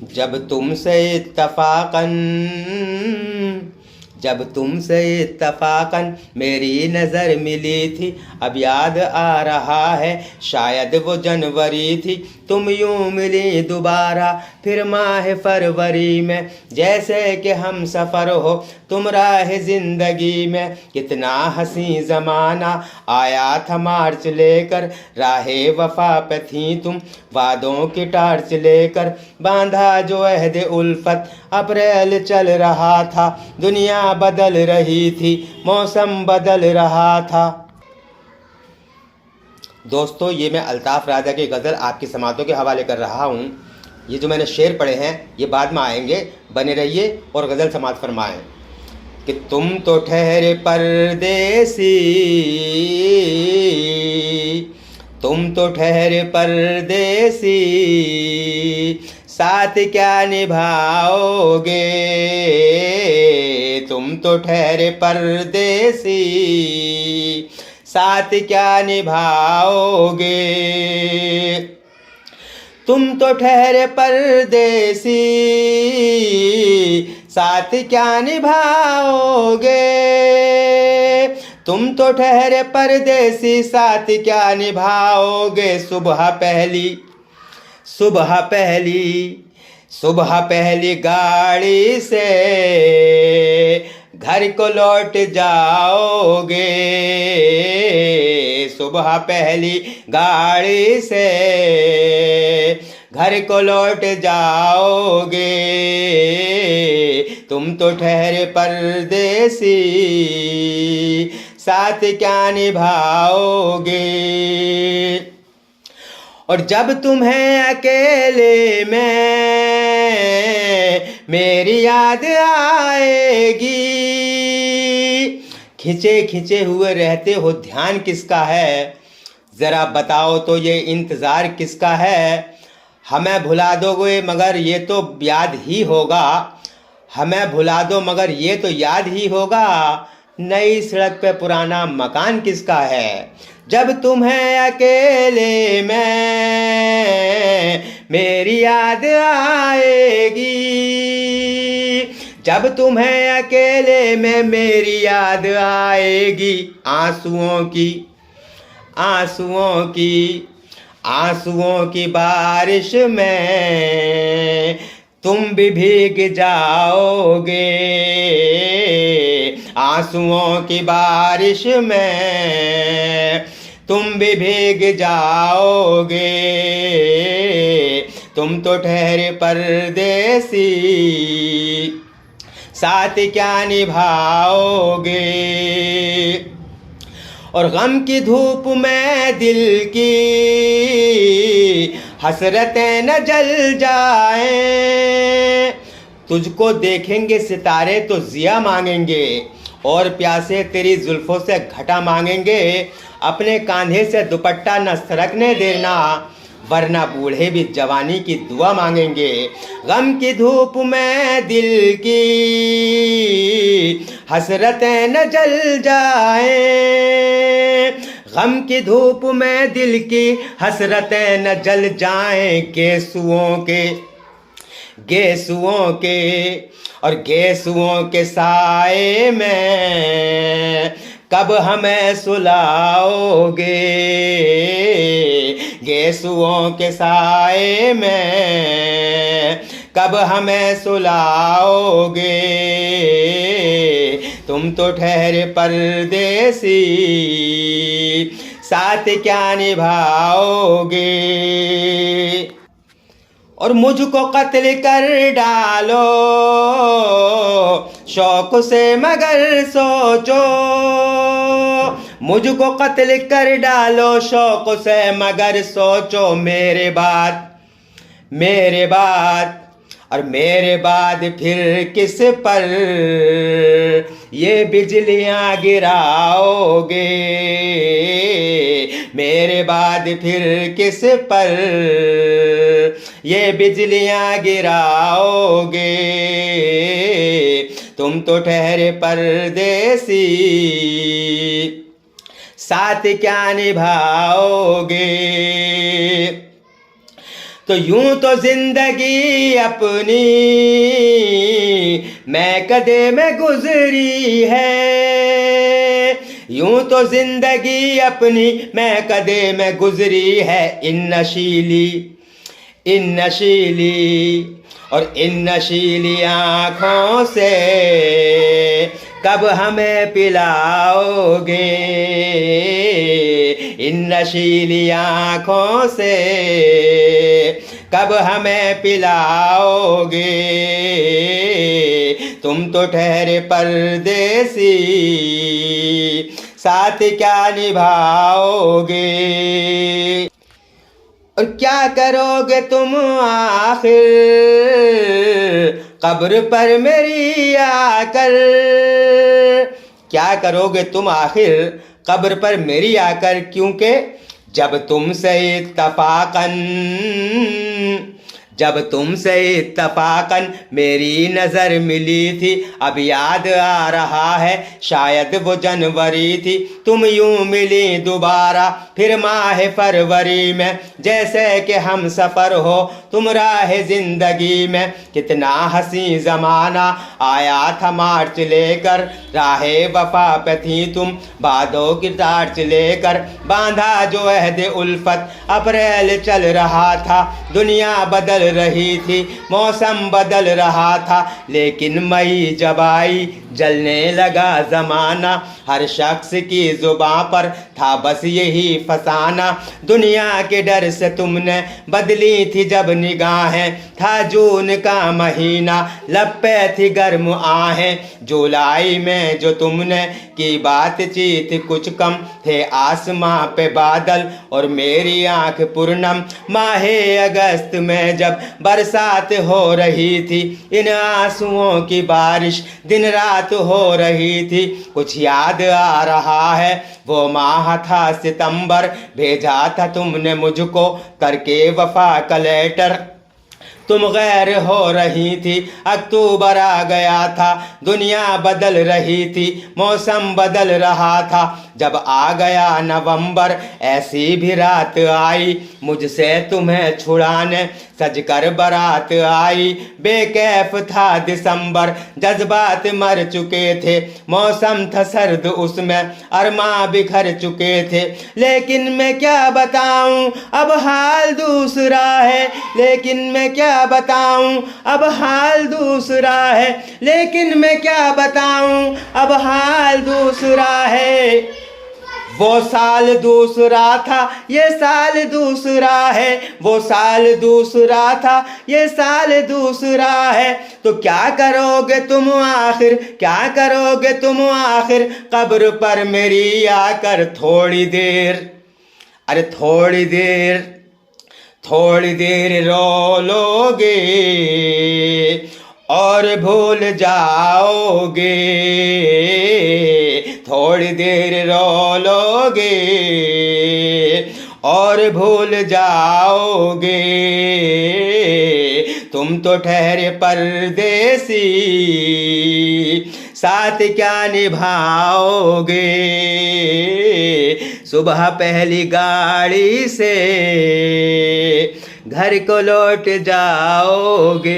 जब तुमसे इत्तफाकन मेरी नज़र मिली थी, अब याद आ रहा है शायद वो जनवरी थी। तुम यूं मिली दोबारा फिर माह फरवरी में, जैसे कि हम सफ़र हो तुम राह ज़िंदगी में। कितना हसी ज़माना आया था मार्च लेकर, राहे वफ़ा पे थी तुम वादों की टार्च लेकर। बांधा जो अहद उल्फत अप्रैल चल रहा था, दुनिया बदल रही थी, मौसम बदल रहा था। दोस्तों, ये मैं अल्ताफ़ राजा की गज़ल आपकी समातों के हवाले कर रहा हूँ। ये जो मैंने शेर पढ़े हैं ये बाद में आएंगे, बने रहिए और गज़ल समात फरमाएं। कि तुम तो ठहरे परदेसी, तुम तो ठहरे परदेसी, साथ क्या निभाओगे। तुम तो ठहरे परदेसी, साथ क्या निभाओगे। तुम तो ठहरे परदेसी, साथ क्या निभाओगे। तुम तो ठहरे परदेसी, साथ क्या निभाओगे। सुबह पहली गाड़ी से घर को लौट जाओगे। सुबह पहली गाड़ी से घर को लौट जाओगे। तुम तो ठहरे परदेसी, साथ क्या निभाओगे। और जब तुम्हें अकेले में मेरी याद आएगी, खिंचे खिंचे हुए रहते हो ध्यान किसका है। ज़रा बताओ तो ये इंतज़ार किसका है। हमें भुला दोगे मगर ये तो याद ही होगा, हमें भुला दो मगर ये तो याद ही होगा। नई सड़क पे पुराना मकान किसका है। जब तुम्हें अकेले में मेरी याद आएगी, जब तुम्हें अकेले में मेरी याद आएगी। आंसुओं की बारिश में तुम भी भीग जाओगे। आंसुओं की बारिश में तुम भी भीग जाओगे। तुम तो ठहरे परदेसी, साथ क्या निभाओगे। और गम की धूप में दिल की हसरतें न जल जाए। तुझको देखेंगे सितारे तो जिया मांगेंगे, और प्यासे तेरी जुल्फों से घटा मांगेंगे। अपने कांधे से दुपट्टा न सरकने देना, वरना बूढ़े भी जवानी की दुआ मांगेंगे। गम की धूप में दिल की हसरतें न जल जाए। गम की धूप में दिल की हसरतें न जल जाएं। गेसुओं के साए में कब हमें सुलाओगे। गेसुओं के साए में कब हमें सुलाओगे। तुम तो ठहरे परदेसी, साथ क्या निभाओगे। और मुझको कत्ल कर डालो शौक से मगर सोचो। मुझको कत्ल कर डालो शौक से मगर सोचो। मेरे बाद फिर किस पर ये बिजलियां गिराओगे। मेरे बाद फिर किस पर ये बिजलियां गिराओगे। तुम तो ठहरे परदेसी, साथ क्या निभाओगे। तो यूं तो जिंदगी अपनी मैं कदे में गुजरी है, यूं तो जिंदगी अपनी मैं कदे में गुजरी है। इन नशीली और इन नशीली आँखों से कब हमें पिलाओगे, इन नशीली आँखों से कब हमें पिलाओगे। तुम तो ठहरे परदेसी, साथ क्या निभाओगे। और क्या करोगे तुम आखिर कब्र पर मेरी आकर, क्या करोगे तुम आखिर कब्र पर मेरी आकर, क्योंकि जब तुमसे इत्तफाकन मेरी नज़र मिली थी, अब याद आ रहा है शायद वो जनवरी थी। तुम यूं मिली दोबारा फिर माह फरवरी में, जैसे कि हम सफ़र हो तुम राह ज़िंदगी में। कितना हंसी ज़माना आया था मार्च लेकर, राहे वफा पे थी तुम बादों की टार्च लेकर। बांधा जो अहद उल्फत अप्रैल चल रहा था, दुनिया बदल रही थी, मौसम बदल रहा था, लेकिन मई जब आई जलने लगा ज़माना। हर शख्स की ज़ुबां पर था बस यही फसाना, दुनिया के डर से तुमने बदली थी जब निगाहें। था जून का महीना लब पे थी गर्म आहें, जुलाई में जो तुमने की बातचीत कुछ कम थे आसमां पे बादल और मेरी आंख पूर्णम। माहे अगस्त में जब बरसात हो रही थी, इन आंसुओं की बारिश दिन रात हो रही थी। कुछ याद आ रहा है वो माह था सितंबर, भेजा था तुमने मुझको करके वफा का लेटर। तुम गैर हो रही थी, अक्टूबर आ गया था, दुनिया बदल रही थी, मौसम बदल रहा था। जब आ गया नवंबर ऐसी भी रात आई, मुझसे तुम्हें छुड़ाने सजकर बारात आई। बेकैफ था दिसंबर, जज्बात मर चुके थे, मौसम था सर्द उसमें अरमां बिखर चुके थे। लेकिन मैं क्या बताऊं अब हाल दूसरा है, लेकिन मैं क्या बताऊं अब हाल दूसरा है, लेकिन मैं क्या बताऊं अब हाल दूसरा है। वो साल दूसरा था ये साल दूसरा है, वो साल दूसरा था ये साल दूसरा है। तो क्या करोगे तुम आखिर, क्या करोगे तुम आखिर कब्र पर मेरी आकर थोड़ी देर, अरे थोड़ी देर रो लोगे और भूल जाओगे, थोड़ी देर रो लोगे और भूल जाओगे। तुम तो ठहरे परदेसी, साथ क्या निभाओगे। सुबह पहली गाड़ी से घर को लौट जाओगे।